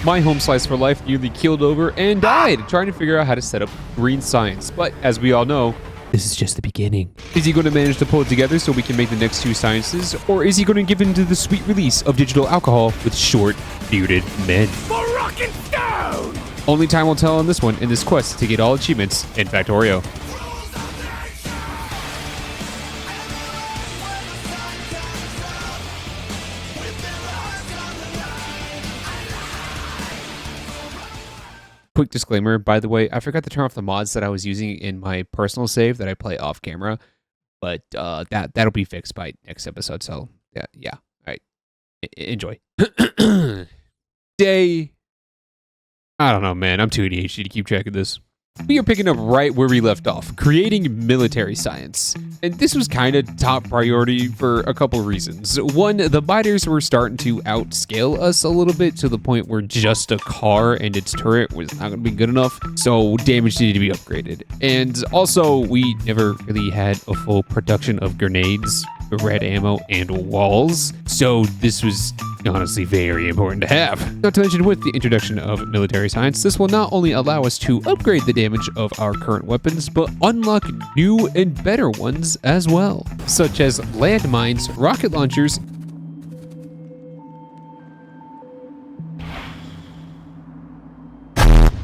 my home slice for life nearly keeled over and died trying to figure out how to set up green science. But as we all know, this is just the beginning. Is he going to manage to pull it together so we can make the next two sciences? Or is he going to give in to the sweet release of digital alcohol with short, bearded men? For rock and stone! Only time will tell on this one in this quest to get all achievements in Factorio. Quick disclaimer, by the way, I forgot to turn off the mods that I was using in my personal save that I play off camera, but that'll be fixed by next episode. So yeah. All right, enjoy. Day. I don't know, man. I'm too ADHD to keep track of this. We are picking up right where we left off, creating military science. And this was kind of top priority for a couple of reasons. One, the biters were starting to outscale us a little bit to the point where just a car and its turret was not going to be good enough. So damage needed to be upgraded. And also, we never really had a full production of grenades, red ammo, and walls. So this was honestly very important to have. Not to mention, with the introduction of military science, this will not only allow us to upgrade the damage of our current weapons, but unlock new and better ones as well, such as landmines, rocket launchers,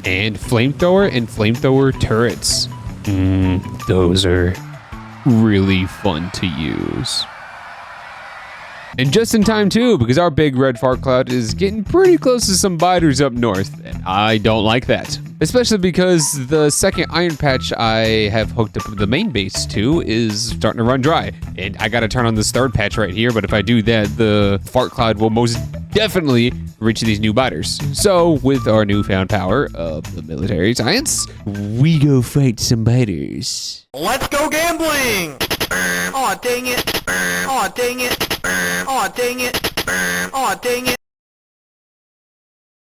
and flamethrower turrets. Those are really fun to use. And just in time too, because our big red fart cloud is getting pretty close to some biters up north, and I don't like that. Especially because the second iron patch I have hooked up the main base to is starting to run dry. And I gotta turn on this third patch right here, but if I do that, the fart cloud will most definitely reach these new biters. So with our newfound power of the military science, we go fight some biters. Let's go gambling! Aw, dang it! Aw, dang it! Aw, dang it! Aw, dang it!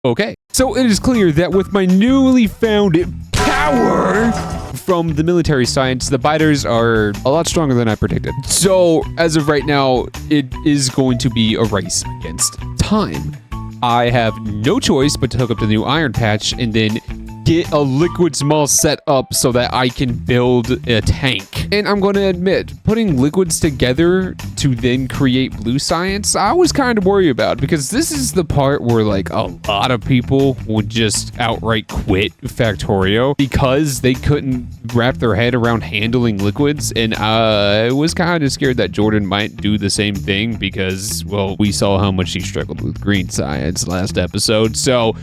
Okay, so it is clear that with my newly found power from the military science, the biters are a lot stronger than I predicted. So as of right now, it is going to be a race against time. I have no choice but to hook up the new iron patch and then get a liquid small set up so that I can build a tank. And I'm going to admit, putting liquids together to then create blue science, I was kind of worried about, because this is the part where like a lot of people would just outright quit Factorio because they couldn't wrap their head around handling liquids. And I was kind of scared that Jordan might do the same thing because, well, we saw how much he struggled with green science last episode. So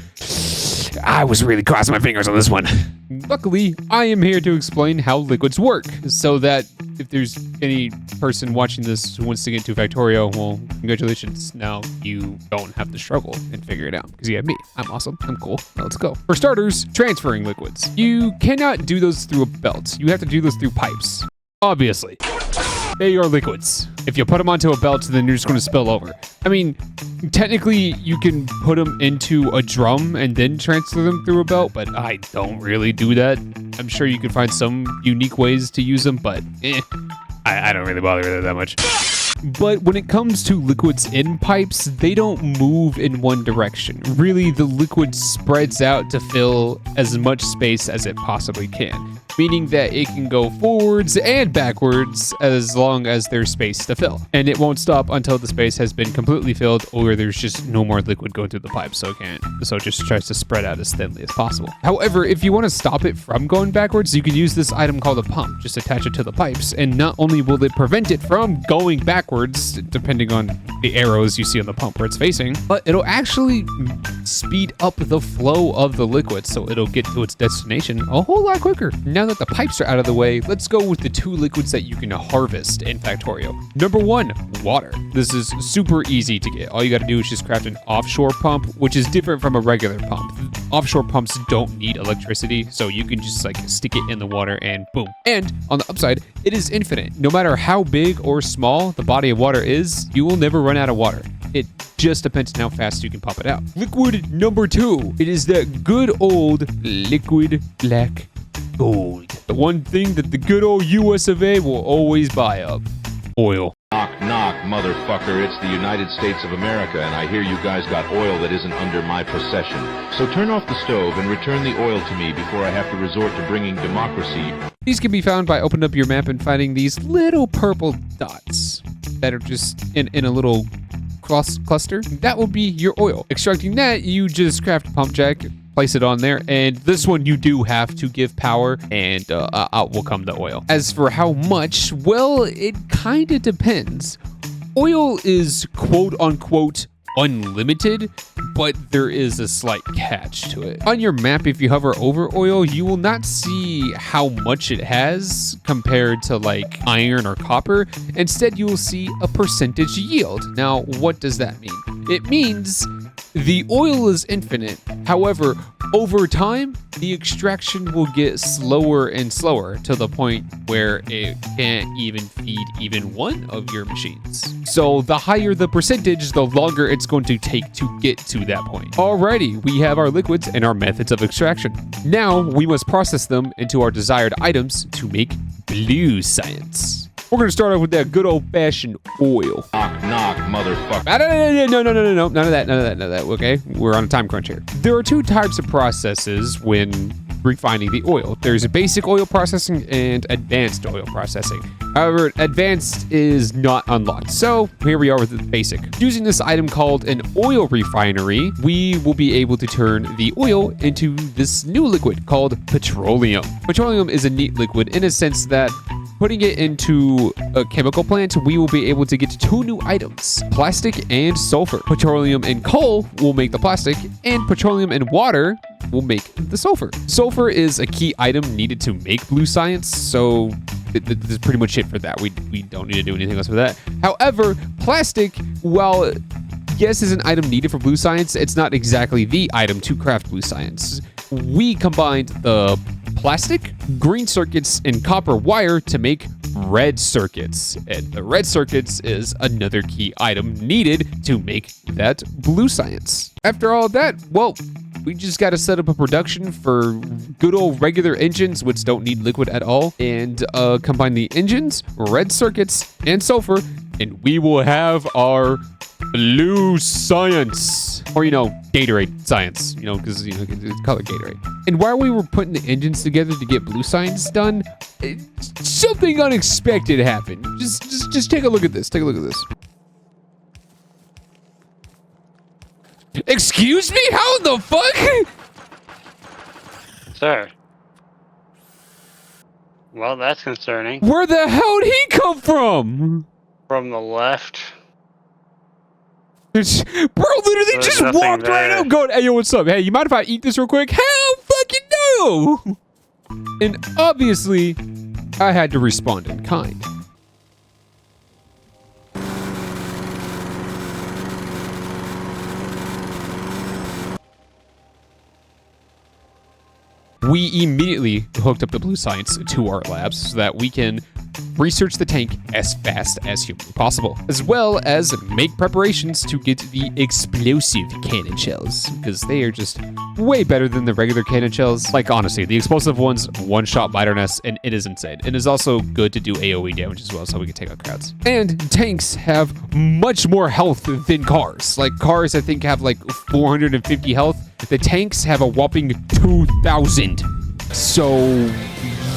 I was really crossing my fingers on this one. Luckily, I am here to explain how liquids work, so that if there's any person watching this who wants to get into Factorio, well, congratulations. Now you don't have to struggle and figure it out, because you have me. I'm awesome. I'm cool. Now let's go. For starters, transferring liquids. You cannot do those through a belt. You have to do those through pipes. Obviously. They are liquids. If you put them onto a belt, then you're just going to spill over. I mean, technically, you can put them into a drum and then transfer them through a belt, but I don't really do that. I'm sure you can find some unique ways to use them, but I don't really bother with it that much. But when it comes to liquids in pipes, they don't move in one direction. Really, the liquid spreads out to fill as much space as it possibly can, meaning that it can go forwards and backwards as long as there's space to fill. And it won't stop until the space has been completely filled or there's just no more liquid going through the pipe, so it just tries to spread out as thinly as possible. However, if you want to stop it from going backwards, you can use this item called a pump. Just attach it to the pipes, and not only will it prevent it from going backwards, depending on the arrows you see on the pump where it's facing, but it'll actually speed up the flow of the liquid, so it'll get to its destination a whole lot quicker. Now that the pipes are out of the way, let's go with the two liquids that you can harvest in Factorio. Number one, water. This is super easy to get. All you gotta do is just craft an offshore pump, which is different from a regular pump. Offshore pumps don't need electricity, so you can just like stick it in the water and boom. And on the upside, it is infinite. No matter how big or small the body of water is, you will never run out of water. It just depends on how fast you can pump it out. Liquid number two. It is that good old liquid black gold. The one thing that the good old US of A will always buy up. Oil. Knock, knock, motherfucker. It's the United States of America, and I hear you guys got oil that isn't under my possession. So turn off the stove and return the oil to me before I have to resort to bringing democracy. These can be found by opening up your map and finding these little purple dots that are just in a little cluster. That will be your oil. Extracting that, you just craft a pump jack, place it on there, and this one you do have to give power, and out will come the oil. As for how much, well, it kind of depends. Oil is quote unquote unlimited, but there is a slight catch to it. On your map, if you hover over oil, you will not see how much it has compared to like iron or copper. Instead, you will see a percentage yield. Now, what does that mean? It means the oil is infinite. However, over time, the extraction will get slower and slower to the point where it can't even feed even one of your machines. So the higher the percentage, the longer it's going to take to get to that point. Alrighty, we have our liquids and our methods of extraction. Now we must process them into our desired items to make blue science. We're going to start off with that good old-fashioned oil. Knock, knock, motherfucker. No. None of that. Okay, we're on a time crunch here. There are two types of processes when refining the oil. There's basic oil processing and advanced oil processing. However, advanced is not unlocked. So here we are with the basic. Using this item called an oil refinery, we will be able to turn the oil into this new liquid called petroleum. Petroleum is a neat liquid in a sense that putting it into a chemical plant, we will be able to get two new items, plastic and sulfur. Petroleum and coal will make the plastic, and petroleum and water will make the sulfur. Sulfur is a key item needed to make blue science, so that's pretty much it for that. We don't need to do anything else with that. However, plastic, while yes is an item needed for blue science, it's not exactly the item to craft blue science. We combined the plastic, green circuits, and copper wire to make red circuits. And the red circuits is another key item needed to make that blue science. After all of that, well, we just got to set up a production for good old regular engines, which don't need liquid at all, and combine the engines, red circuits, and sulfur, and we will have our blue science. Or, Gatorade science, because, it's called Gatorade. And while we were putting the engines together to get blue science done, something unexpected happened. Just take a look at this. Take a look at this. Excuse me? How the fuck? Sir. Well, that's concerning. Where the hell did he come from? From the left. Bro literally There's just nothing walked right there. up going, hey, yo, what's up? Hey, you mind if I eat this real quick? Hell fucking no! And obviously, I had to respond in kind. We immediately hooked up the blue science to our labs so that we can research the tank as fast as humanly possible, as well as make preparations to get the explosive cannon shells, because they are just way better than the regular cannon shells. Like, honestly, the explosive ones one-shot biter nests, and it is insane. It is also good to do AoE damage as well, so we can take out crowds. And tanks have much more health than cars. Like, cars, I think, have like 450 health. The tanks have a whopping 2,000. So,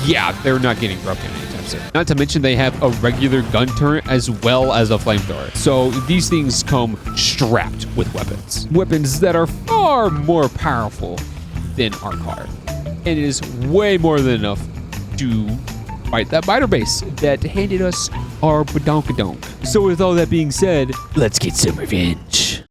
yeah, they're not getting broken anytime soon. Not to mention they have a regular gun turret as well as a flamethrower. So these things come strapped with weapons. Weapons that are far more powerful than our car. And it is way more than enough to fight that biter base that handed us our badonkadonk. So with all that being said, let's get some revenge.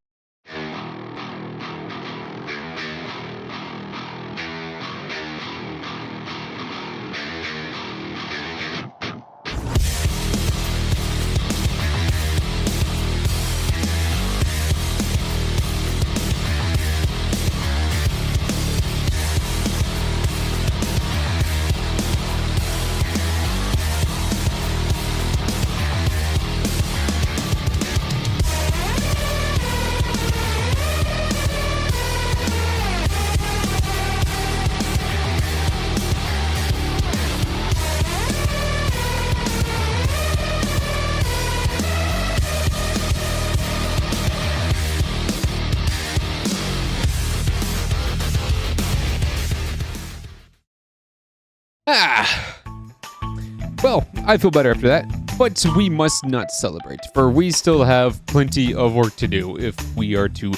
Well, I feel better after that. But we must not celebrate, for we still have plenty of work to do if we are to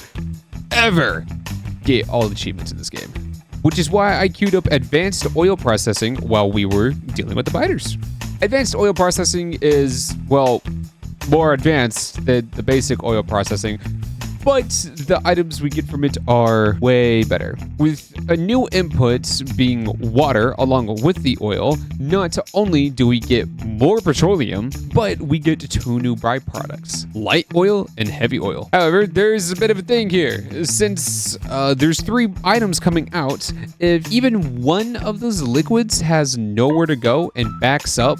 ever get all the achievements in this game. Which is why I queued up advanced oil processing while we were dealing with the biters. Advanced oil processing is, well, more advanced than the basic oil processing, but the items we get from it are way better. With a new input being water along with the oil, not only do we get more petroleum, but we get 2 new byproducts, light oil and heavy oil. However, there's a bit of a thing here. Since there's 3 items coming out, if even one of those liquids has nowhere to go and backs up,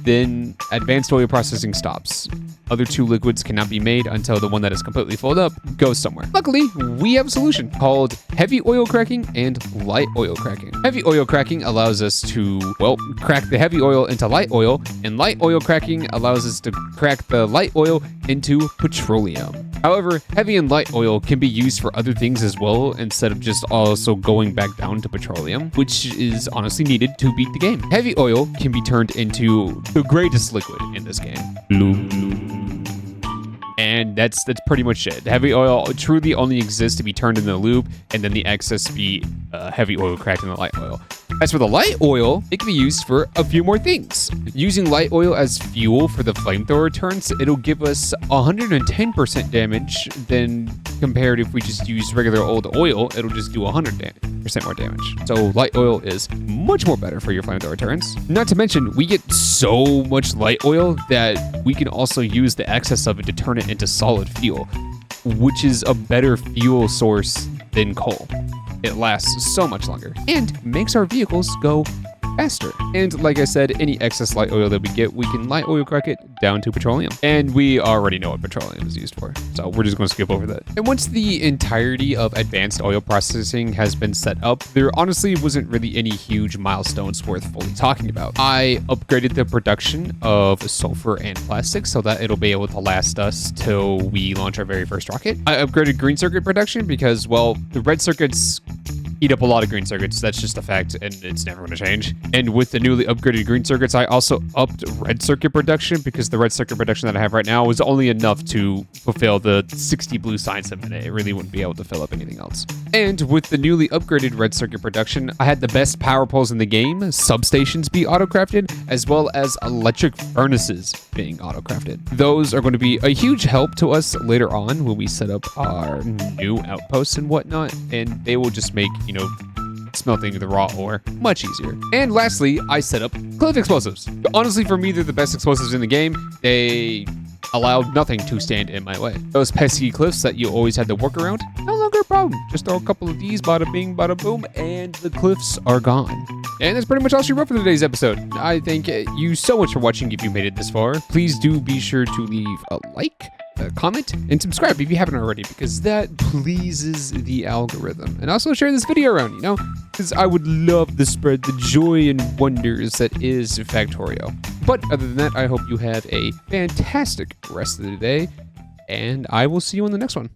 then advanced oil processing stops. Other 2 liquids cannot be made until the one that is completely filled up goes somewhere. Luckily, we have a solution called heavy oil cracking and light oil cracking. Heavy oil cracking allows us to, well, crack the heavy oil into light oil, and light oil cracking allows us to crack the light oil into petroleum. However, heavy and light oil can be used for other things as well, instead of just also going back down to petroleum, which is honestly needed to beat the game. Heavy oil can be turned into the greatest liquid in this game, lube. And that's pretty much it. Heavy oil truly only exists to be turned into lube, and then the excess be heavy oil cracked in the light oil. As for the light oil, it can be used for a few more things. Using light oil as fuel for the flamethrower turns, it'll give us 110% damage than compared if we just use regular old oil, it'll just do 100% more damage. So light oil is much more better for your flamethrower turns. Not to mention, we get so much light oil that we can also use the excess of it to turn it into solid fuel, which is a better fuel source than coal. It lasts so much longer and makes our vehicles go faster. And like I said, any excess light oil that we get, we can light oil crack it down to petroleum. And we already know what petroleum is used for, so we're just going to skip over that. And once the entirety of advanced oil processing has been set up, there honestly wasn't really any huge milestones worth fully talking about. I upgraded the production of sulfur and plastic so that it'll be able to last us till we launch our very first rocket. I upgraded green circuit production because, well, the red circuits eat up a lot of green circuits. That's just a fact, and it's never going to change. And with the newly upgraded green circuits, I also upped red circuit production because the red circuit production that I have right now was only enough to fulfill the 60 blue science a minute. It really wouldn't be able to fill up anything else. And with the newly upgraded red circuit production, I had the best power poles in the game, substations be auto-crafted, as well as electric furnaces being auto-crafted. Those are going to be a huge help to us later on when we set up our new outposts and whatnot, and they will just make, you know, smelting the raw ore much easier. And lastly, I set up cliff explosives. Honestly, for me, they're the best explosives in the game. They allowed nothing to stand in my way. Those pesky cliffs that you always had to work around, no longer a problem. Just throw a couple of these, bada bing, bada boom, and the cliffs are gone. And that's pretty much all she wrote for today's episode. I thank you so much for watching if you made it this far. Please do be sure to leave a like, comment, and subscribe if you haven't already, because that pleases the algorithm. And also share this video around, you know, because I would love to spread the joy and wonders that is Factorio. But other than that, I hope you have a fantastic rest of the day, and I will see you on the next one.